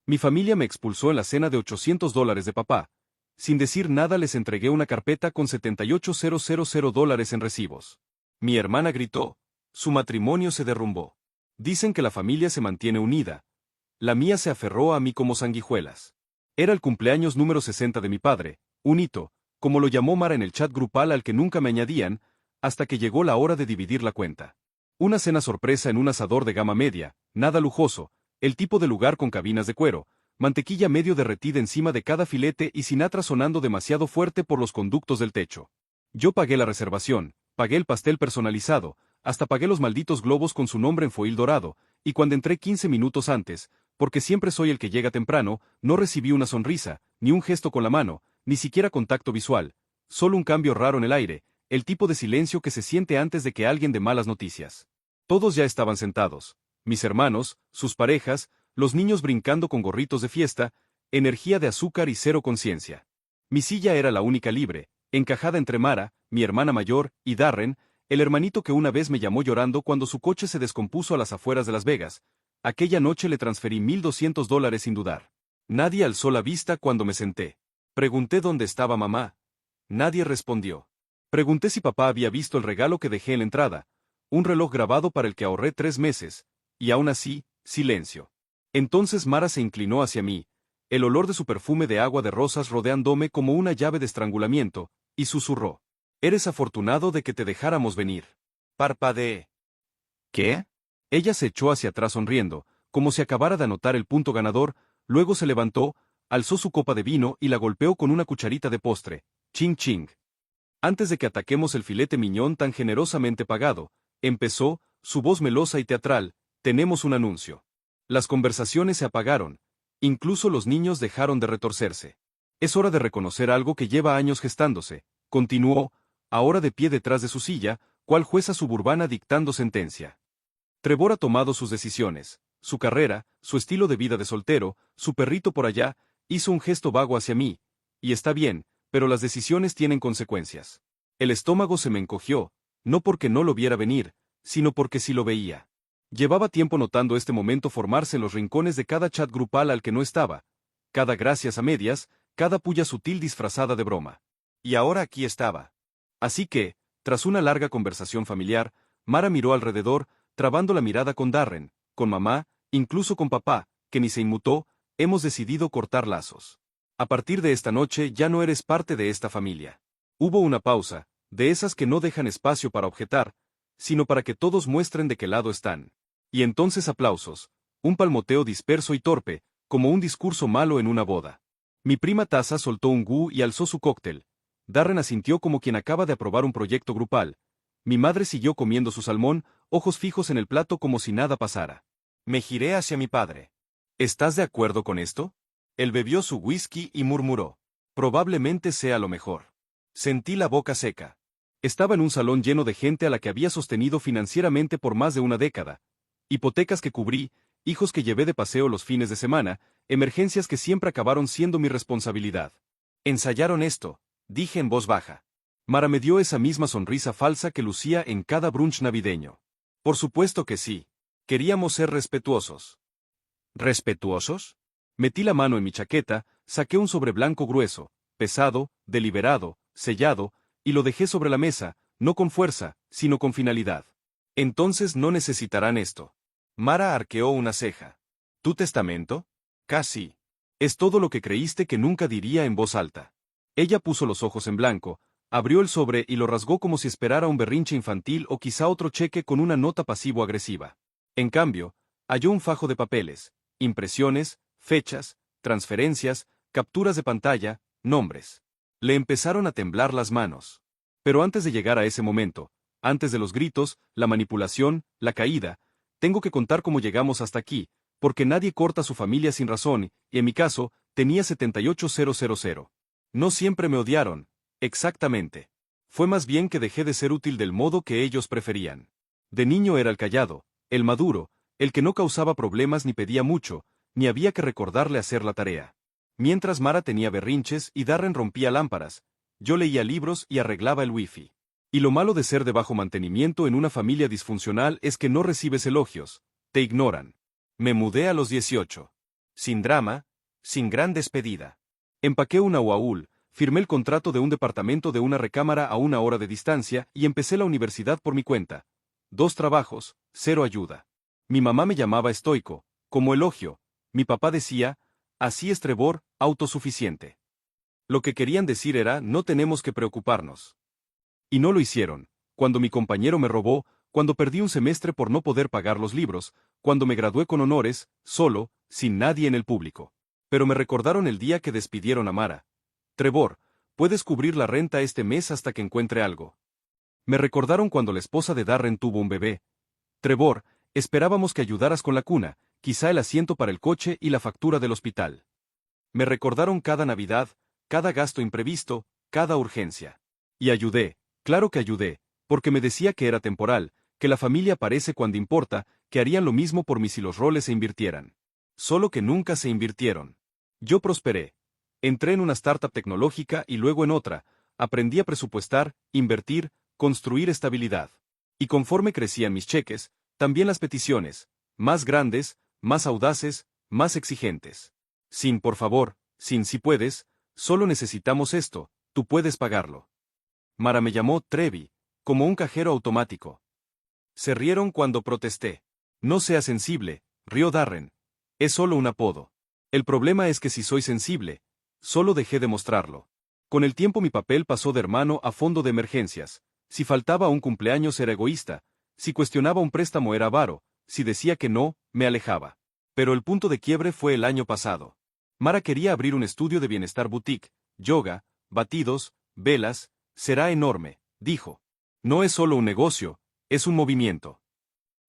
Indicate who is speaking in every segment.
Speaker 1: Mi familia me expulsó en la cena de $800 de papá. Sin decir nada les entregué una carpeta con $78,000 en recibos. Mi hermana gritó. Su matrimonio se derrumbó. Dicen que la familia se mantiene unida. La mía se aferró a mí como sanguijuelas. Era el cumpleaños número 60 de mi padre, un hito, como lo llamó Mara en el chat grupal al que nunca me añadían, hasta que llegó la hora de dividir la cuenta. Una cena sorpresa en un asador de gama media, nada lujoso, el tipo de lugar con cabinas de cuero, mantequilla medio derretida encima de cada filete y Sinatra sonando demasiado fuerte por los conductos del techo. Yo pagué la reservación, pagué el pastel personalizado, hasta pagué los malditos globos con su nombre en foil dorado, y cuando entré 15 minutos antes, porque siempre soy el que llega temprano, no recibí una sonrisa, ni un gesto con la mano, ni siquiera contacto visual, solo un cambio raro en el aire, el tipo de silencio que se siente antes de que alguien dé malas noticias. Todos ya estaban sentados, mis hermanos, sus parejas, los niños brincando con gorritos de fiesta, energía de azúcar y cero conciencia. Mi silla era la única libre, encajada entre Mara, mi hermana mayor, y Darren, el hermanito que una vez me llamó llorando cuando su coche se descompuso a las afueras de Las Vegas. Aquella noche le transferí $1,200 sin dudar. Nadie alzó la vista cuando me senté. Pregunté dónde estaba mamá. Nadie respondió. Pregunté si papá había visto el regalo que dejé en la entrada, un reloj grabado para el que ahorré 3 meses, y aún así, silencio. Entonces Mara se inclinó hacia mí, el olor de su perfume de agua de rosas rodeándome como una llave de estrangulamiento, y susurró. Eres afortunado de que te dejáramos venir. Parpadeé. ¿Qué? Ella se echó hacia atrás sonriendo, como si acabara de anotar el punto ganador, luego se levantó, alzó su copa de vino y la golpeó con una cucharita de postre. Ching ching. Antes de que ataquemos el filete miñón tan generosamente pagado, empezó, su voz melosa y teatral, tenemos un anuncio. Las conversaciones se apagaron, incluso los niños dejaron de retorcerse. Es hora de reconocer algo que lleva años gestándose, continuó, ahora de pie detrás de su silla, cual jueza suburbana dictando sentencia. Trevor ha tomado sus decisiones, su carrera, su estilo de vida de soltero, su perrito por allá, hizo un gesto vago hacia mí, y está bien, pero las decisiones tienen consecuencias. El estómago se me encogió, no porque no lo viera venir, sino porque sí lo veía. Llevaba tiempo notando este momento formarse en los rincones de cada chat grupal al que no estaba, cada gracias a medias, cada puya sutil disfrazada de broma. Y ahora aquí estaba. Así que, tras una larga conversación familiar, Mara miró alrededor, trabando la mirada con Darren, con mamá, incluso con papá, que ni se inmutó, hemos decidido cortar lazos. A partir de esta noche ya no eres parte de esta familia. Hubo una pausa, de esas que no dejan espacio para objetar, sino para que todos muestren de qué lado están. Y entonces aplausos, un palmoteo disperso y torpe, como un discurso malo en una boda. Mi prima Taza soltó un gu y alzó su cóctel. Darren asintió como quien acaba de aprobar un proyecto grupal. Mi madre siguió comiendo su salmón, ojos fijos en el plato como si nada pasara. Me giré hacia mi padre. ¿Estás de acuerdo con esto? Él bebió su whisky y murmuró. Probablemente sea lo mejor. Sentí la boca seca. Estaba en un salón lleno de gente a la que había sostenido financieramente por más de una década. Hipotecas que cubrí, hijos que llevé de paseo los fines de semana, emergencias que siempre acabaron siendo mi responsabilidad. Ensayaron esto, dije en voz baja. Mara me dio esa misma sonrisa falsa que lucía en cada brunch navideño. Por supuesto que sí. Queríamos ser respetuosos. ¿Respetuosos? Metí la mano en mi chaqueta, saqué un sobre blanco grueso, pesado, deliberado, sellado, y lo dejé sobre la mesa, no con fuerza, sino con finalidad. Entonces no necesitarán esto. Mara arqueó una ceja. ¿Tu testamento? Casi. Es todo lo que creíste que nunca diría en voz alta. Ella puso los ojos en blanco, abrió el sobre y lo rasgó como si esperara un berrinche infantil o quizá otro cheque con una nota pasivo-agresiva. En cambio, halló un fajo de papeles, impresiones, fechas, transferencias, capturas de pantalla, nombres. Le empezaron a temblar las manos. Pero antes de llegar a ese momento, antes de los gritos, la manipulación, la caída, tengo que contar cómo llegamos hasta aquí, porque nadie corta a su familia sin razón, y en mi caso, tenía 78,000. No siempre me odiaron, exactamente. Fue más bien que dejé de ser útil del modo que ellos preferían. De niño era el callado, el maduro, el que no causaba problemas ni pedía mucho, ni había que recordarle hacer la tarea. Mientras Mara tenía berrinches y Darren rompía lámparas, yo leía libros y arreglaba el wifi. Y lo malo de ser de bajo mantenimiento en una familia disfuncional es que no recibes elogios, te ignoran. Me mudé a los 18. Sin drama, sin gran despedida. Empaqué una UAUL, firmé el contrato de un departamento de una recámara a 1 hora de distancia y empecé la universidad por mi cuenta. 2 trabajos, 0 ayuda. Mi mamá me llamaba estoico, como elogio. Mi papá decía, así es Trevor, autosuficiente. Lo que querían decir era, no tenemos que preocuparnos. Y no lo hicieron. Cuando mi compañero me robó, cuando perdí un semestre por no poder pagar los libros, cuando me gradué con honores, solo, sin nadie en el público. Pero me recordaron el día que despidieron a Mara. Trevor, puedes cubrir la renta este mes hasta que encuentre algo. Me recordaron cuando la esposa de Darren tuvo un bebé. Trevor, esperábamos que ayudaras con la cuna, quizá el asiento para el coche y la factura del hospital. Me recordaron cada Navidad, cada gasto imprevisto, cada urgencia. Y ayudé, claro que ayudé, porque me decía que era temporal, que la familia aparece cuando importa, que harían lo mismo por mí si los roles se invirtieran. Solo que nunca se invirtieron. Yo prosperé. Entré en una startup tecnológica y luego en otra, aprendí a presupuestar, invertir, construir estabilidad. Y conforme crecían mis cheques, también las peticiones, más grandes, más audaces, más exigentes. Sin por favor, sin si puedes, solo necesitamos esto, tú puedes pagarlo. Mara me llamó Trevi, como un cajero automático. Se rieron cuando protesté. No sea sensible, rió Darren. Es solo un apodo. El problema es que si soy sensible, solo dejé de mostrarlo. Con el tiempo mi papel pasó de hermano a fondo de emergencias. Si faltaba un cumpleaños era egoísta, si cuestionaba un préstamo era avaro, si decía que no, me alejaba. Pero el punto de quiebre fue el año pasado. Mara quería abrir un estudio de bienestar boutique, yoga, batidos, velas, será enorme, dijo. No es solo un negocio, es un movimiento.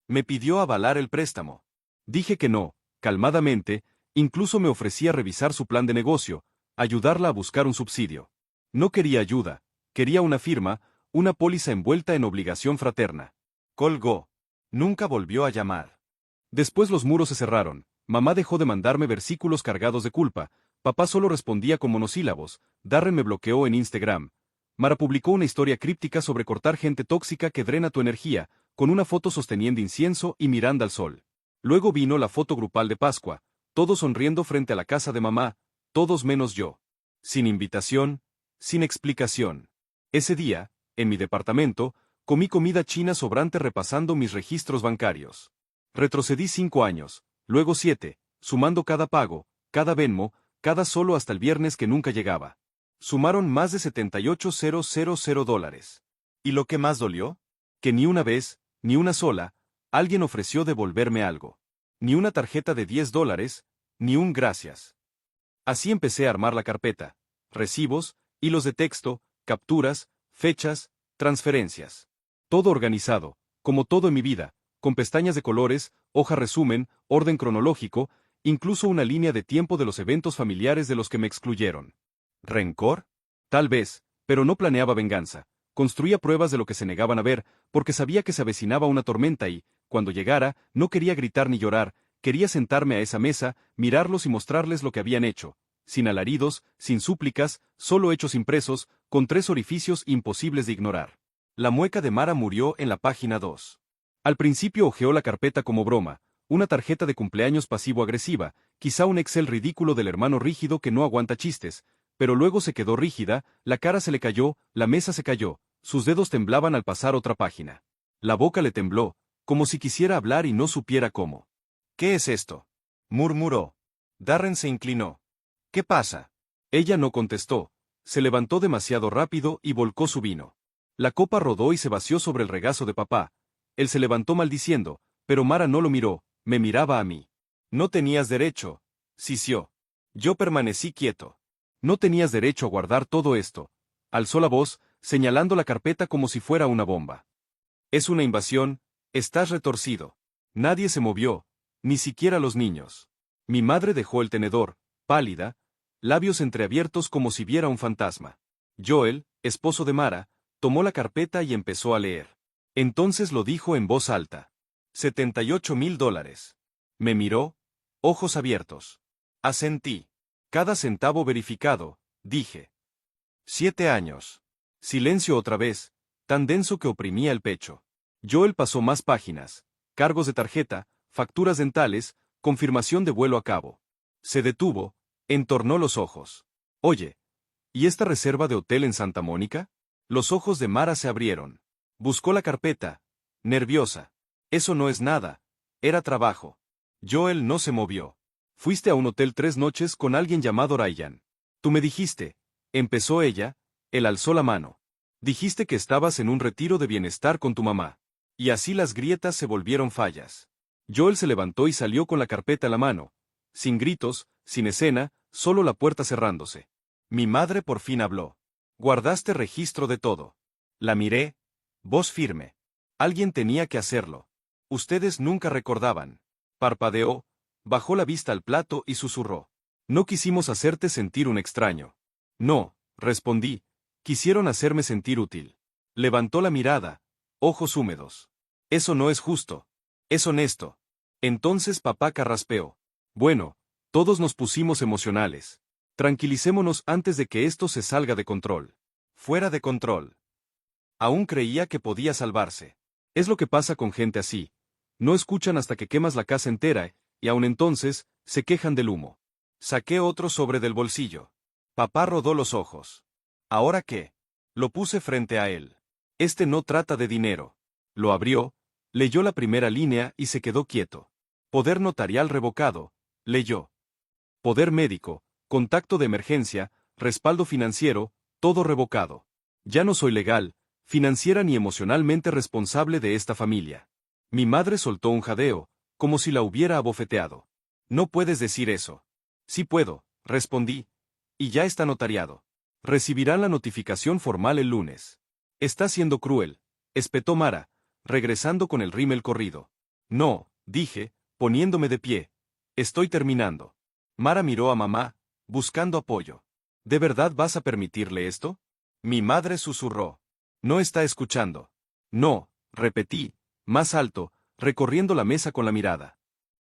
Speaker 1: Me pidió avalar el préstamo. Dije que no, calmadamente, incluso me ofrecía revisar su plan de negocio, ayudarla a buscar un subsidio. No quería ayuda, quería una firma, una póliza envuelta en obligación fraterna. Colgó. Nunca volvió a llamar. Después los muros se cerraron, mamá dejó de mandarme versículos cargados de culpa, papá solo respondía con monosílabos, Darren me bloqueó en Instagram. Mara publicó una historia críptica sobre cortar gente tóxica que drena tu energía, con una foto sosteniendo incienso y mirando al sol. Luego vino la foto grupal de Pascua, todos sonriendo frente a la casa de mamá, todos menos yo. Sin invitación, sin explicación. Ese día, en mi departamento, comí comida china sobrante repasando mis registros bancarios. Retrocedí 5 años, luego 7, sumando cada pago, cada Venmo, cada solo hasta el viernes que nunca llegaba. Sumaron más de $78,000. ¿Y lo que más dolió? Que ni una vez, ni una sola, alguien ofreció devolverme algo. Ni una tarjeta de $10, ni un gracias. Así empecé a armar la carpeta. Recibos, hilos de texto, capturas, fechas, transferencias. Todo organizado, como todo en mi vida, con pestañas de colores, hoja resumen, orden cronológico, incluso una línea de tiempo de los eventos familiares de los que me excluyeron. ¿Rencor? Tal vez, pero no planeaba venganza. Construía pruebas de lo que se negaban a ver, porque sabía que se avecinaba una tormenta y, cuando llegara, no quería gritar ni llorar, quería sentarme a esa mesa, mirarlos y mostrarles lo que habían hecho, sin alaridos, sin súplicas, solo hechos impresos, con 3 orificios imposibles de ignorar. La mueca de Mara murió en la página 2. Al principio hojeó la carpeta como broma, una tarjeta de cumpleaños pasivo-agresiva, quizá un Excel ridículo del hermano rígido que no aguanta chistes, pero luego se quedó rígida, la cara se le cayó, la mesa se cayó, sus dedos temblaban al pasar otra página. La boca le tembló, como si quisiera hablar y no supiera cómo. ¿Qué es esto?, murmuró. Darren se inclinó. ¿Qué pasa? Ella no contestó, se levantó demasiado rápido y volcó su vino. La copa rodó y se vació sobre el regazo de papá. Él se levantó maldiciendo, pero Mara no lo miró, me miraba a mí. No tenías derecho, sisió. Yo permanecí quieto. No tenías derecho a guardar todo esto. Alzó la voz, señalando la carpeta como si fuera una bomba. Es una invasión, estás retorcido. Nadie se movió, ni siquiera los niños. Mi madre dejó el tenedor, pálida, labios entreabiertos como si viera un fantasma. Joel, esposo de Mara, tomó la carpeta y empezó a leer. Entonces lo dijo en voz alta. $78,000. Me miró, ojos abiertos. Asentí. Cada centavo verificado, dije. 7 años. Silencio otra vez, tan denso que oprimía el pecho. Joel pasó más páginas, cargos de tarjeta, facturas dentales, confirmación de vuelo a cabo. Se detuvo, entornó los ojos. Oye, ¿y esta reserva de hotel en Santa Mónica? Los ojos de Mara se abrieron. Buscó la carpeta, nerviosa. Eso no es nada. Era trabajo. Joel no se movió. Fuiste a un hotel 3 noches con alguien llamado Ryan. Tú me dijiste. Empezó ella, él alzó la mano. Dijiste que estabas en un retiro de bienestar con tu mamá. Y así las grietas se volvieron fallas. Joel se levantó y salió con la carpeta en la mano. Sin gritos, sin escena, solo la puerta cerrándose. Mi madre por fin habló. Guardaste registro de todo. La miré. Voz firme. Alguien tenía que hacerlo. Ustedes nunca recordaban. Parpadeó, bajó la vista al plato y susurró. No quisimos hacerte sentir un extraño. No, respondí. Quisieron hacerme sentir útil. Levantó la mirada, ojos húmedos. Eso no es justo. Es honesto. Entonces papá carraspeó. Bueno, todos nos pusimos emocionales. Tranquilicémonos antes de que esto se salga de control. Fuera de control. Aún creía que podía salvarse. Es lo que pasa con gente así. No escuchan hasta que quemas la casa entera, y aún entonces, se quejan del humo. Saqué otro sobre del bolsillo. Papá rodó los ojos. ¿Ahora qué? Lo puse frente a él. Este no trata de dinero. Lo abrió, leyó la primera línea y se quedó quieto. Poder notarial revocado, leyó. Poder médico, contacto de emergencia, respaldo financiero, todo revocado. Ya no soy legal, financiera ni emocionalmente responsable de esta familia. Mi madre soltó un jadeo, como si la hubiera abofeteado. No puedes decir eso. Sí puedo, respondí. Y ya está notariado. Recibirán la notificación formal el lunes. Está siendo cruel, espetó Mara, regresando con el rímel corrido. No, dije, poniéndome de pie. Estoy terminando. Mara miró a mamá, buscando apoyo. ¿De verdad vas a permitirle esto? Mi madre susurró. No está escuchando. No, repetí, más alto, recorriendo la mesa con la mirada.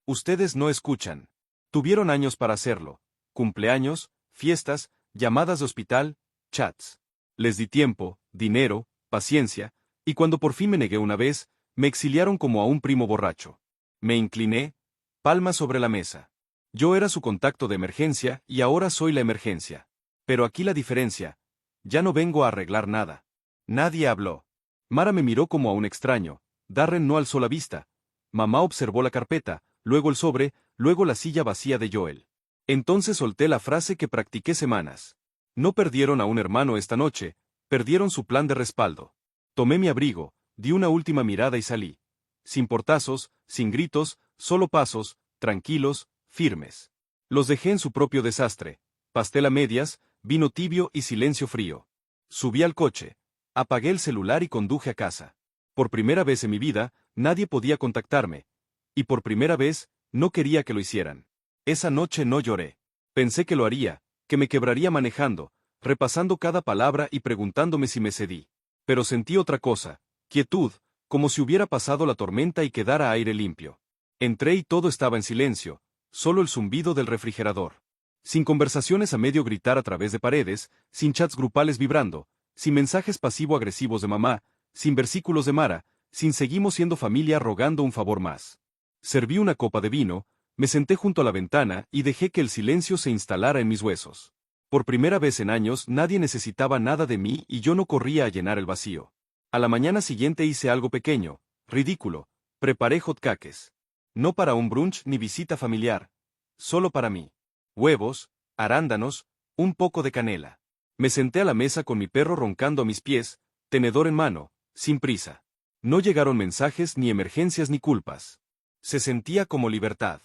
Speaker 1: Ustedes no escuchan. Tuvieron años para hacerlo. Cumpleaños, fiestas, llamadas de hospital, chats. Les di tiempo, dinero, paciencia, y cuando por fin me negué una vez, me exiliaron como a un primo borracho. Me incliné, palmas sobre la mesa. Yo era su contacto de emergencia y ahora soy la emergencia. Pero aquí la diferencia. Ya no vengo a arreglar nada. Nadie habló. Mara me miró como a un extraño. Darren no alzó la vista. Mamá observó la carpeta, luego el sobre, luego la silla vacía de Joel. Entonces solté la frase que practiqué semanas. No perdieron a un hermano esta noche, perdieron su plan de respaldo. Tomé mi abrigo, di una última mirada y salí. Sin portazos, sin gritos, solo pasos, tranquilos, firmes. Los dejé en su propio desastre. Pastel a medias, vino tibio y silencio frío. Subí al coche, apagué el celular y conduje a casa. Por primera vez en mi vida, nadie podía contactarme. Y por primera vez, no quería que lo hicieran. Esa noche no lloré. Pensé que lo haría, que me quebraría manejando, repasando cada palabra y preguntándome si me cedí. Pero sentí otra cosa, quietud, como si hubiera pasado la tormenta y quedara aire limpio. Entré y todo estaba en silencio, solo el zumbido del refrigerador. Sin conversaciones a medio gritar a través de paredes, sin chats grupales vibrando, sin mensajes pasivo-agresivos de mamá, sin versículos de Mara, sin seguimos siendo familia rogando un favor más. Serví una copa de vino, me senté junto a la ventana y dejé que el silencio se instalara en mis huesos. Por primera vez en años nadie necesitaba nada de mí y yo no corría a llenar el vacío. A la mañana siguiente hice algo pequeño, ridículo, preparé hotcakes. No para un brunch ni visita familiar, solo para mí. Huevos, arándanos, un poco de canela. Me senté a la mesa con mi perro roncando a mis pies, tenedor en mano, sin prisa. No llegaron mensajes ni emergencias ni culpas. Se sentía como libertad.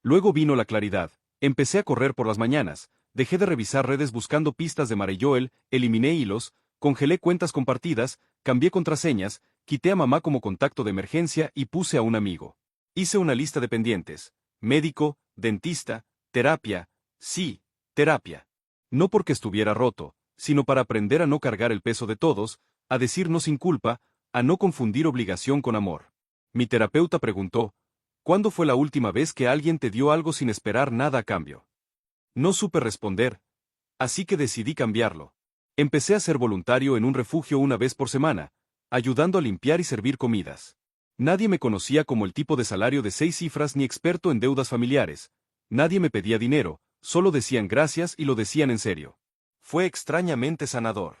Speaker 1: Luego vino la claridad. Empecé a correr por las mañanas, dejé de revisar redes buscando pistas de Mara y Joel, eliminé hilos, congelé cuentas compartidas, cambié contraseñas, quité a mamá como contacto de emergencia y puse a un amigo. Hice una lista de pendientes. Médico, dentista, terapia, sí, terapia. No porque estuviera roto, sino para aprender a no cargar el peso de todos, a decir no sin culpa, a no confundir obligación con amor. Mi terapeuta preguntó, ¿cuándo fue la última vez que alguien te dio algo sin esperar nada a cambio? No supe responder, así que decidí cambiarlo. Empecé a ser voluntario en un refugio una vez por semana, ayudando a limpiar y servir comidas. Nadie me conocía como el tipo de salario de 6 cifras ni experto en deudas familiares, Nadie me pedía dinero, solo decían gracias y lo decían en serio. Fue extrañamente sanador.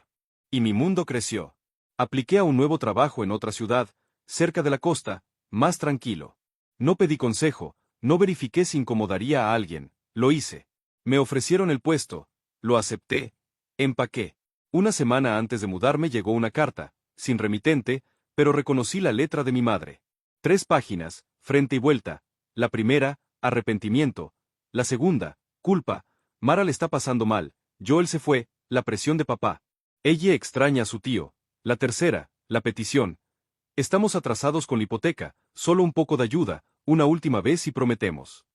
Speaker 1: Y mi mundo creció. Apliqué a un nuevo trabajo en otra ciudad, cerca de la costa, más tranquilo. No pedí consejo, no verifiqué si incomodaría a alguien, lo hice. Me ofrecieron el puesto, lo acepté, empaqué. Una semana antes de mudarme llegó una carta, sin remitente, pero reconocí la letra de mi madre. 3 páginas, frente y vuelta. La primera, arrepentimiento. La segunda, culpa. Mara le está pasando mal. Joel se fue, la presión de papá. Ella extraña a su tío. La tercera, la petición. Estamos atrasados con la hipoteca, solo un poco de ayuda, una última vez y prometemos.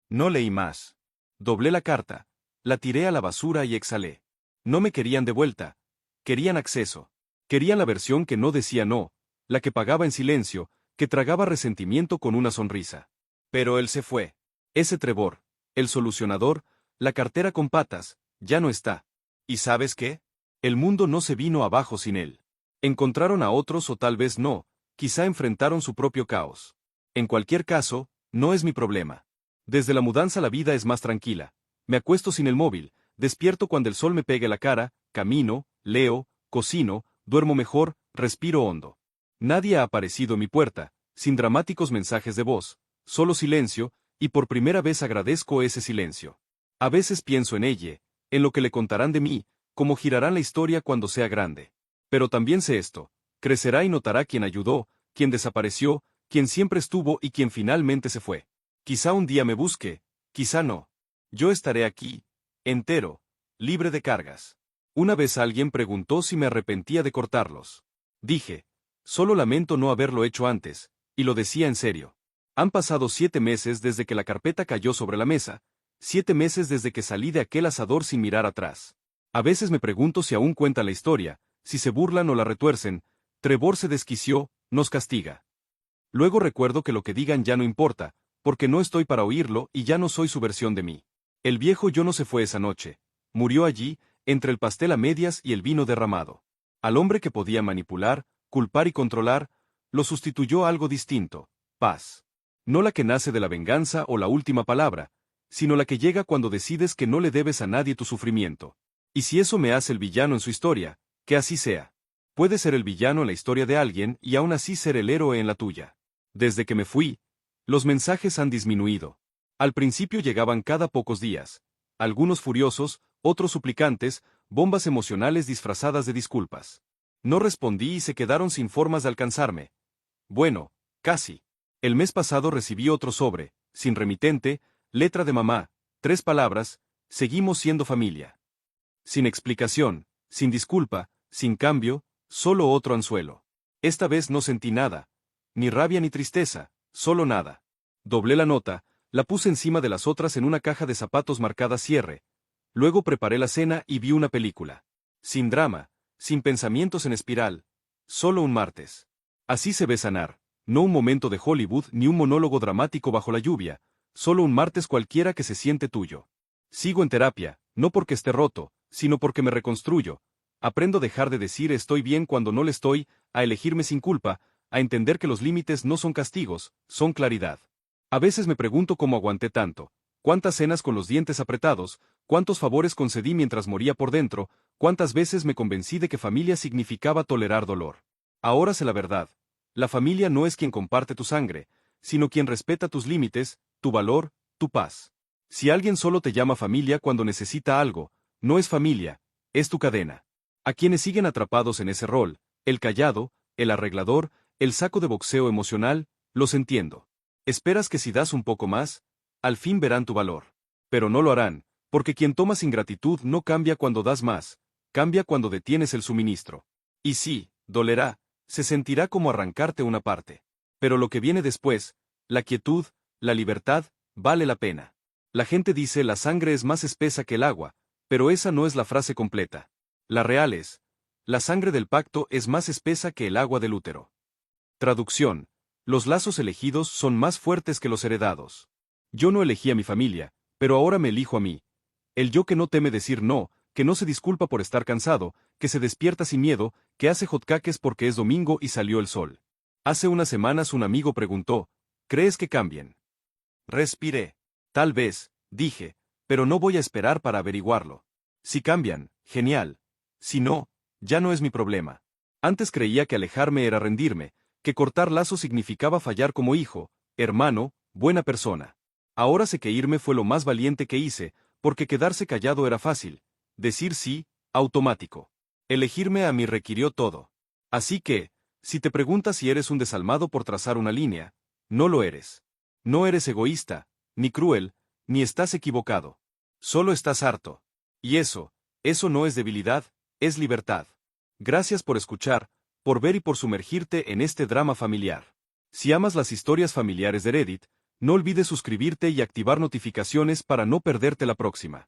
Speaker 1: No leí más. Doblé la carta, la tiré a la basura y exhalé. No me querían de vuelta. Querían acceso. Querían la versión que no decía no, la que pagaba en silencio, que tragaba resentimiento con una sonrisa. Pero él se fue. Ese Trevor, el solucionador, la cartera con patas, ya no está. ¿Y sabes qué? El mundo no se vino abajo sin él. Encontraron a otros o tal vez no, quizá enfrentaron su propio caos. En cualquier caso, no es mi problema. Desde la mudanza la vida es más tranquila. Me acuesto sin el móvil, despierto cuando el sol me pegue la cara, camino, leo, cocino, duermo mejor, respiro hondo. Nadie ha aparecido en mi puerta, sin dramáticos mensajes de voz, solo silencio, y por primera vez agradezco ese silencio. A veces pienso en ella, en lo que le contarán de mí, cómo girarán la historia cuando sea grande. Pero también sé esto, crecerá y notará quién ayudó, quién desapareció, quién siempre estuvo y quién finalmente se fue. Quizá un día me busque, quizá no. Yo estaré aquí, entero, libre de cargas. Una vez alguien preguntó si me arrepentía de cortarlos. Dije, solo lamento no haberlo hecho antes, y lo decía en serio. Han pasado 7 meses desde que la carpeta cayó sobre la mesa, 7 meses desde que salí de aquel asador sin mirar atrás. A veces me pregunto si aún cuenta la historia, si se burlan o la retuercen. Trevor se desquició, nos castiga. Luego recuerdo que lo que digan ya no importa, porque no estoy para oírlo y ya no soy su versión de mí. El viejo yo no se fue esa noche. Murió allí, entre el pastel a medias y el vino derramado. Al hombre que podía manipular, culpar y controlar, lo sustituyó algo distinto, paz. No la que nace de la venganza o la última palabra, sino la que llega cuando decides que no le debes a nadie tu sufrimiento. Y si eso me hace el villano en su historia, que así sea. Puede ser el villano en la historia de alguien y aún así ser el héroe en la tuya. Desde que me fui, los mensajes han disminuido. Al principio llegaban cada pocos días. Algunos furiosos, otros suplicantes, bombas emocionales disfrazadas de disculpas. No respondí y se quedaron sin formas de alcanzarme. Bueno, casi. El mes pasado recibí otro sobre, sin remitente, letra de mamá, 3 palabras, seguimos siendo familia. Sin explicación, sin disculpa, sin cambio, solo otro anzuelo. Esta vez no sentí nada, ni rabia ni tristeza, solo nada. Doblé la nota, la puse encima de las otras en una caja de zapatos marcada cierre. Luego preparé la cena y vi una película. Sin drama, sin pensamientos en espiral, solo un martes. Así se ve sanar, no un momento de Hollywood ni un monólogo dramático bajo la lluvia, solo un martes cualquiera que se siente tuyo. Sigo en terapia, no porque esté roto, sino porque me reconstruyo. Aprendo a dejar de decir estoy bien cuando no le estoy, a elegirme sin culpa, a entender que los límites no son castigos, son claridad. A veces me pregunto cómo aguanté tanto, cuántas cenas con los dientes apretados, cuántos favores concedí mientras moría por dentro, cuántas veces me convencí de que familia significaba tolerar dolor. Ahora sé la verdad. La familia no es quien comparte tu sangre, sino quien respeta tus límites, tu valor, tu paz. Si alguien solo te llama familia cuando necesita algo, no es familia, es tu cadena. A quienes siguen atrapados en ese rol, el callado, el arreglador, el saco de boxeo emocional, los entiendo. Esperas que si das un poco más, al fin verán tu valor. Pero no lo harán, porque quien toma sin gratitud no cambia cuando das más, cambia cuando detienes el suministro. Y sí, dolerá, se sentirá como arrancarte una parte. Pero lo que viene después, la quietud, la libertad, vale la pena. La gente dice la sangre es más espesa que el agua, pero esa no es la frase completa. La real es, la sangre del pacto es más espesa que el agua del útero. Traducción. Los lazos elegidos son más fuertes que los heredados. Yo no elegí a mi familia, pero ahora me elijo a mí. El yo que no teme decir no, que no se disculpa por estar cansado, que se despierta sin miedo, que hace hotcakes porque es domingo y salió el sol. Hace unas semanas un amigo preguntó, ¿crees que cambien? Respiré. Tal vez, dije, pero no voy a esperar para averiguarlo. Si cambian, genial. Si no, ya no es mi problema. Antes creía que alejarme era rendirme, que cortar lazos significaba fallar como hijo, hermano, buena persona. Ahora sé que irme fue lo más valiente que hice, porque quedarse callado era fácil. Decir sí, automático. Elegirme a mí requirió todo. Así que, si te preguntas si eres un desalmado por trazar una línea, no lo eres. No eres egoísta, ni cruel, ni estás equivocado. Solo estás harto. Y eso no es debilidad, es libertad. Gracias por escuchar, por ver y por sumergirte en este drama familiar. Si amas las historias familiares de Reddit, no olvides suscribirte y activar notificaciones para no perderte la próxima.